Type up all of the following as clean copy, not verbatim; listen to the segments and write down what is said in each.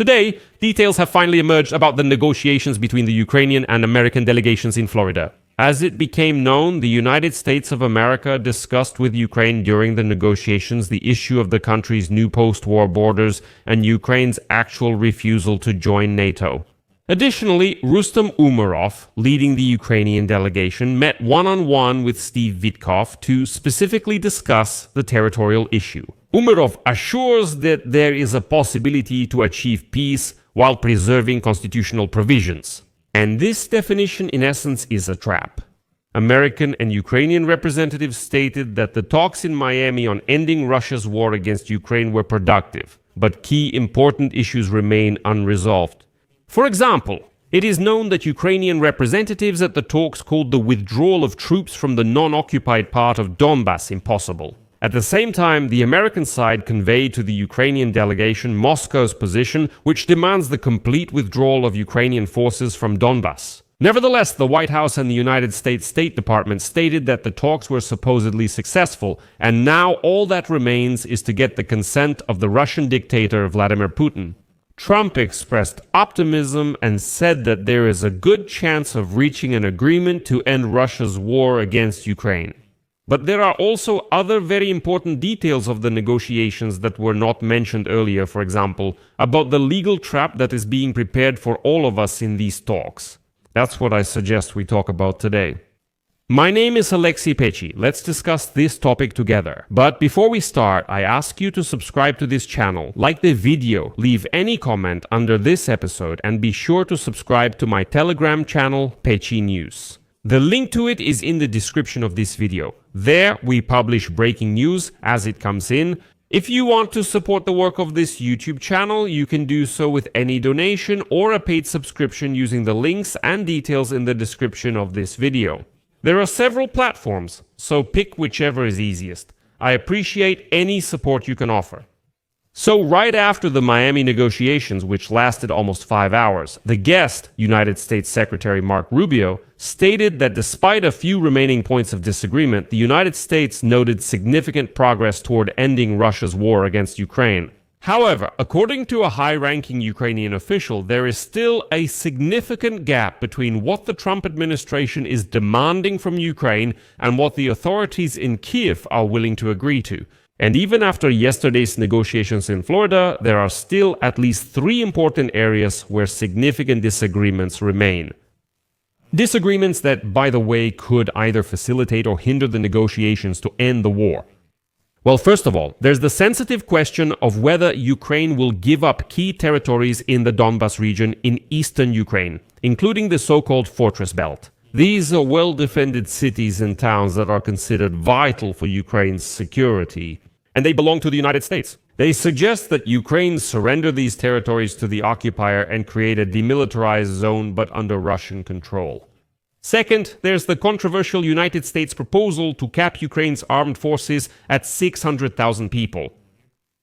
Today, details have finally emerged about the negotiations between the Ukrainian and American delegations in Florida. As it became known, the United States of America discussed with Ukraine during the negotiations the issue of the country's new post-war borders and Ukraine's actual refusal to join NATO. Additionally, Rustem Umerov, leading the Ukrainian delegation, met one-on-one with Steve Witkoff to specifically discuss the territorial issue. Umerov assures that there is a possibility to achieve peace while preserving constitutional provisions. And this definition, in essence, is a trap. American and Ukrainian representatives stated that the talks in Miami on ending Russia's war against Ukraine were productive, but key important issues remain unresolved. For example, it is known that Ukrainian representatives at the talks called the withdrawal of troops from the non-occupied part of Donbas impossible. At the same time, the American side conveyed to the Ukrainian delegation Moscow's position, which demands the complete withdrawal of Ukrainian forces from Donbas. Nevertheless, the White House and the United States State Department stated that the talks were supposedly successful, and now all that remains is to get the consent of the Russian dictator Vladimir Putin. Trump expressed optimism and said that there is a good chance of reaching an agreement to end Russia's war against Ukraine. But there are also other very important details of the negotiations that were not mentioned earlier, for example, about the legal trap that is being prepared for all of us in these talks. That's what I suggest we talk about today. My name is Pechiy. Let's discuss this topic together. But before we start, I ask you to subscribe to this channel, like the video, leave any comment under this episode, and be sure to subscribe to my Telegram channel, Pechiy News. The link to it is in the description of this video. There, we publish breaking news as it comes in. If you want to support the work of this YouTube channel, you can do so with any donation or a paid subscription using the links and details in the description of this video. There are several platforms, so pick whichever is easiest. I appreciate any support you can offer. So right after the Miami negotiations, which lasted almost 5 hours, the guest, United States Secretary Marco Rubio, stated that despite a few remaining points of disagreement, the United States noted significant progress toward ending Russia's war against Ukraine. However, according to a high-ranking Ukrainian official, there is still a significant gap between what the Trump administration is demanding from Ukraine and what the authorities in Kiev are willing to agree to. And even after yesterday's negotiations in Florida, there are still at least 3 important areas where significant disagreements remain. Disagreements that, by the way, could either facilitate or hinder the negotiations to end the war. Well, first of all, there's the sensitive question of whether Ukraine will give up key territories in the Donbas region in eastern Ukraine, including the so-called Fortress Belt. These are well-defended cities and towns that are considered vital for Ukraine's security, and they belong to the United States. They suggest that Ukraine surrender these territories to the occupier and create a demilitarized zone but under Russian control. Second, there's the controversial United States proposal to cap Ukraine's armed forces at 600,000 people.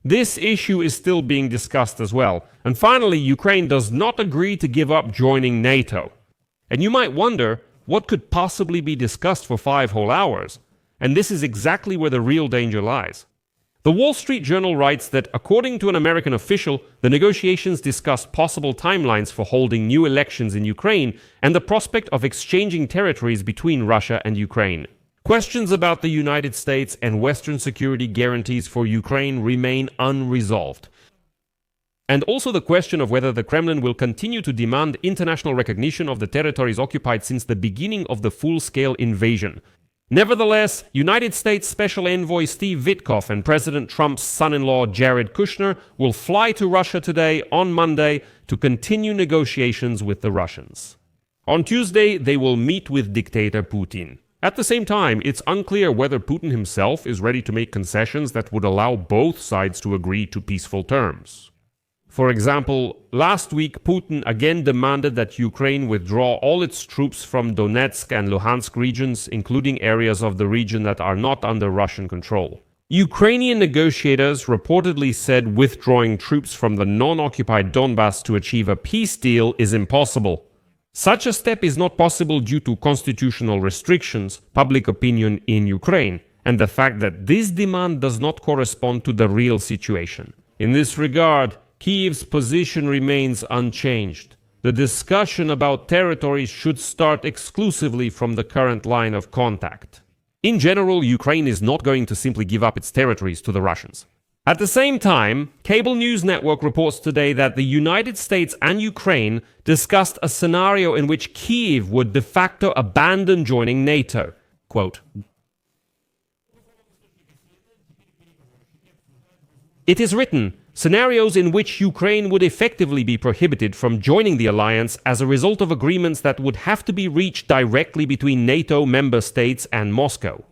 This issue is still being discussed as well. And finally, Ukraine does not agree to give up joining NATO. And you might wonder, what could possibly be discussed for 5 whole hours? And this is exactly where the real danger lies. The Wall Street Journal writes that, according to an American official, the negotiations discussed possible timelines for holding new elections in Ukraine and the prospect of exchanging territories between Russia and Ukraine. Questions about the United States and Western security guarantees for Ukraine remain unresolved. And also the question of whether the Kremlin will continue to demand international recognition of the territories occupied since the beginning of the full-scale invasion. Nevertheless, United States Special Envoy Steve Witkoff and President Trump's son-in-law Jared Kushner will fly to Russia today, on Monday, to continue negotiations with the Russians. On Tuesday, they will meet with dictator Putin. At the same time, it's unclear whether Putin himself is ready to make concessions that would allow both sides to agree to peaceful terms. For example, last week Putin again demanded that Ukraine withdraw all its troops from Donetsk and Luhansk regions, including areas of the region that are not under Russian control. Ukrainian negotiators reportedly said withdrawing troops from the non-occupied Donbas to achieve a peace deal is impossible. Such a step is not possible due to constitutional restrictions, public opinion in Ukraine, and the fact that this demand does not correspond to the real situation. In this regard, Kyiv's position remains unchanged. The discussion about territories should start exclusively from the current line of contact. In general, Ukraine is not going to simply give up its territories to the Russians. At the same time, cable news network reports today that the United States and Ukraine discussed a scenario in which Kyiv would de facto abandon joining NATO. Quote, "It is written, scenarios in which Ukraine would effectively be prohibited from joining the alliance as a result of agreements that would have to be reached directly between NATO member states and Moscow.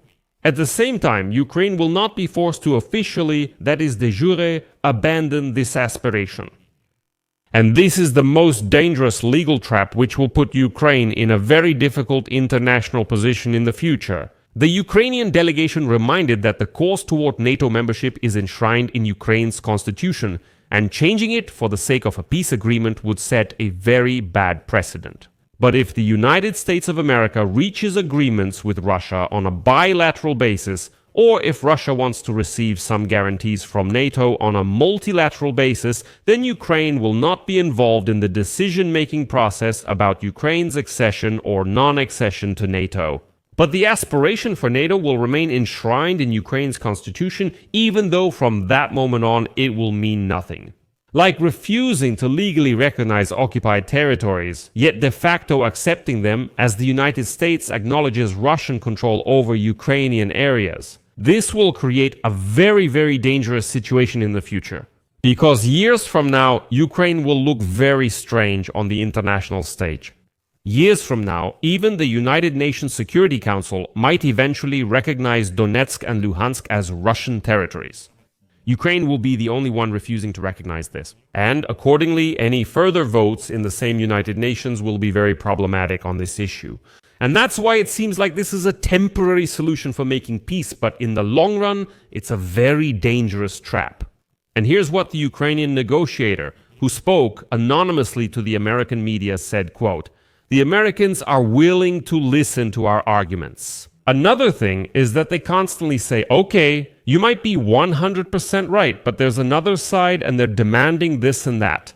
At the same time, Ukraine will not be forced to officially, that is de jure, abandon this aspiration. And this is the most dangerous legal trap which will put Ukraine in a very difficult international position in the future." The Ukrainian delegation reminded that the course toward NATO membership is enshrined in Ukraine's constitution, and changing it for the sake of a peace agreement would set a very bad precedent. But if the United States of America reaches agreements with Russia on a bilateral basis, or if Russia wants to receive some guarantees from NATO on a multilateral basis, then Ukraine will not be involved in the decision-making process about Ukraine's accession or non-accession to NATO. But the aspiration for NATO will remain enshrined in Ukraine's constitution, even though from that moment on it will mean nothing. Like refusing to legally recognize occupied territories, yet de facto accepting them as the United States acknowledges Russian control over Ukrainian areas. This will create a very, very dangerous situation in the future. Because years from now, Ukraine will look very strange on the international stage. Years from now, even the United Nations Security Council might eventually recognize Donetsk and Luhansk as Russian territories. Ukraine will be the only one refusing to recognize this. And accordingly, any further votes in the same United Nations will be very problematic on this issue. And that's why it seems like this is a temporary solution for making peace, but in the long run, it's a very dangerous trap. And here's what the Ukrainian negotiator, who spoke anonymously to the American media, said, quote, "The Americans are willing to listen to our arguments." Another thing is that they constantly say, okay, you might be 100% right, but there's another side and they're demanding this and that.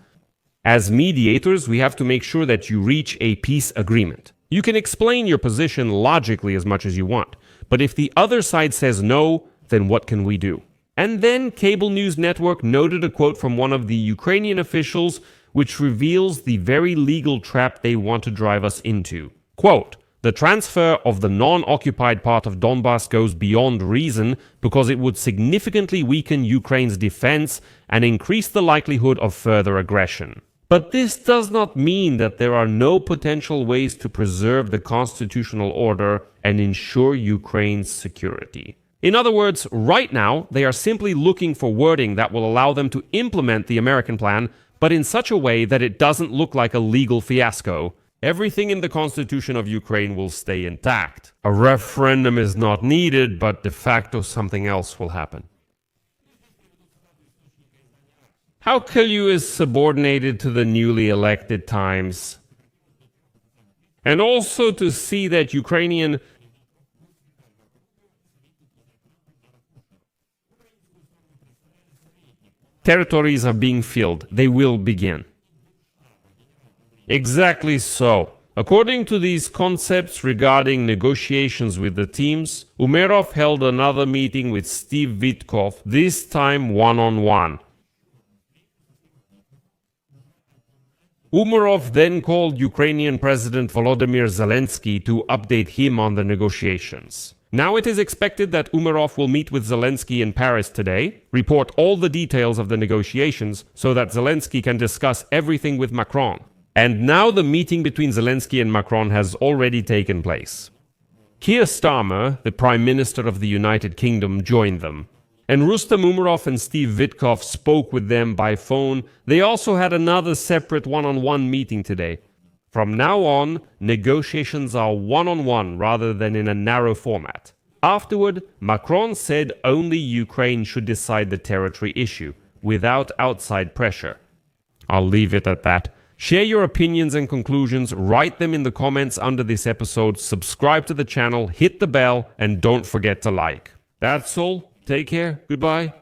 As mediators, we have to make sure that you reach a peace agreement. You can explain your position logically as much as you want, but if the other side says no, then what can we do? And then Cable News Network noted a quote from one of the Ukrainian officials which reveals the very legal trap they want to drive us into. Quote, "The transfer of the non-occupied part of Donbass goes beyond reason because it would significantly weaken Ukraine's defense and increase the likelihood of further aggression. But this does not mean that there are no potential ways to preserve the constitutional order and ensure Ukraine's security." In other words, right now, they are simply looking for wording that will allow them to implement the American plan, but in such a way that it doesn't look like a legal fiasco. Everything in the constitution of Ukraine will stay intact. A referendum is not needed, but de facto something else will happen. How Pechiy is subordinated to the newly elected Times. And also to see that Ukrainian territories are being filled. They will begin. Exactly so. According to these concepts regarding negotiations with the teams, Umerov held another meeting with Steve Witkoff, this time one-on-one. Umerov then called Ukrainian President Volodymyr Zelensky to update him on the negotiations. Now it is expected that Umerov will meet with Zelensky in Paris today, report all the details of the negotiations so that Zelensky can discuss everything with Macron. And now the meeting between Zelensky and Macron has already taken place. Keir Starmer, the Prime Minister of the United Kingdom, joined them. And Rustem Umerov and Steve Witkoff spoke with them by phone. They also had another separate one-on-one meeting today. From now on, negotiations are one-on-one rather than in a narrow format. Afterward, Macron said only Ukraine should decide the territory issue, without outside pressure. I'll leave it at that. Share your opinions and conclusions, write them in the comments under this episode, subscribe to the channel, hit the bell, and don't forget to like. That's all. Take care. Goodbye.